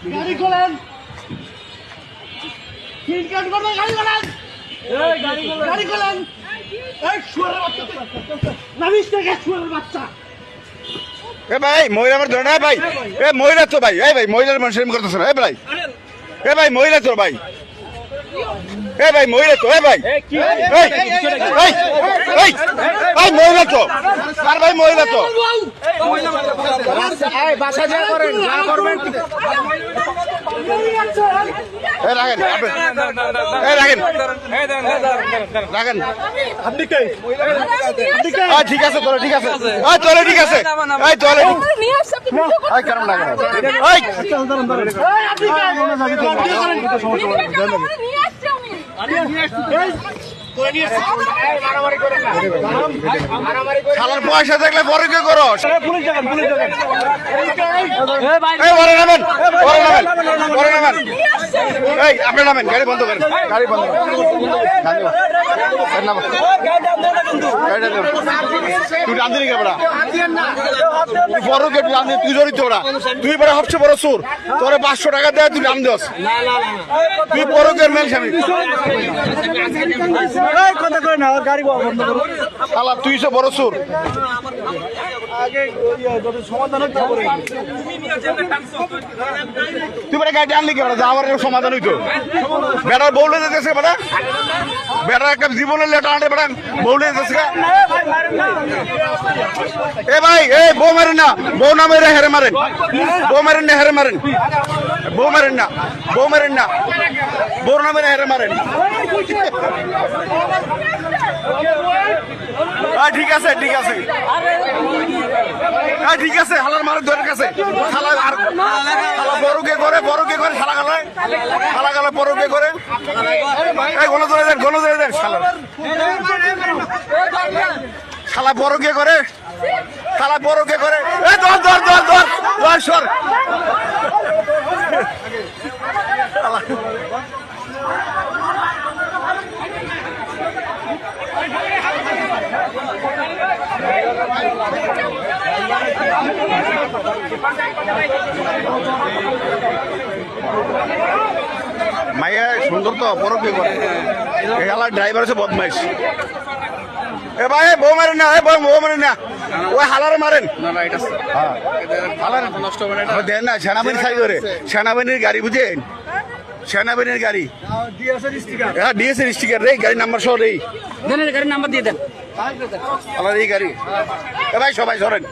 গাড়ি খোলেন, সিট কাট করবেন, গাড়ি খোলেন, গাড়ি খোলেন। এই শুয়ারের বাচ্চা, নামিস থেকে শুয়ারের বাচ্চা। এ ভাই মহিলা আমার ধরে না ভাই, এ মহিলা তো ভাই, এই ভাই মহিলার মানুষ এরকম করতেছে না, এ ভাই, এ ভাই মহিলা তো ভাই, এ ভাই মহিলা তো, এ ভাই ভাই মহিলা তো, আর ভাই মহিলা তো বাসা যা করেন, যা করবেন রাখেন, রাখেন রাখেন। আপনি কে? ঠিক আছে তোরা, ঠিক আছে চলে, ঠিক আছে চলে, কেমন লাগে খালার পয়সা দেখলে পরে কে করো, আপনি নামেন, গাড়ি বন্ধ করেন, গাড়ি বন্ধ তুই রান্ধি কেবড়া, বড় কে তুই জড়িত ওরা, তুই বড় সবচেয়ে বড় সুর, তোর 500 টাকা দেয় তুই নাম দোস, তুই বড় কে মেল স্বামী শালা, তুই সে বড় সুর। তুই বেটা গাড়ি আনলি কেবড়া, যাওয়ার সমাধান হইতো, বেটার বউলে যেতেছে বেটা, বেটার একটা জীবনের লেটা আনতে বেটা বউলে যেতেছে। এ ভাই এই বউ মারেন না, বউ না মেরে হেরে মারেন, বউ মারেন না হেরে মারেন, বউ মারেন না, বউ মারেন না, বউ না মেরে হেরে মারেন। ঠিক আছে, ঠিক আছে, ঠিক আছে, হালার মারের ধরে কাছে শালা, আর শালা বড়কে করে, বড়কে করে, শালা গালায় শালা গালা বড়কে করে, এই গণ ধরে দেন, গণ ধরে দেন শালা, শালা বড়কে করে, শালা বড়কে করে, এই ধর ধর ধর ধর ধর সর মাইয়া সুন্দর তো, বড় কে করে, এলার ড্রাইভার আছে বদমাইশ। এ ভাই বউ মারেন না, বউ মারেন না, ওই হালারে মারেন দেন না, সেনাবাহিনী সাই করে, সেনাবাহিনীর গাড়ি বুঝেন, সেনাবাহিনীর গাড়ি, হ্যাঁ ডিএসএর স্টিকার রে, গাড়ি নাম্বার সহ রে, গাড়ির নাম্বার দিয়ে দেন, এই গাড়ি। এ ভাই সবাই ধরেন।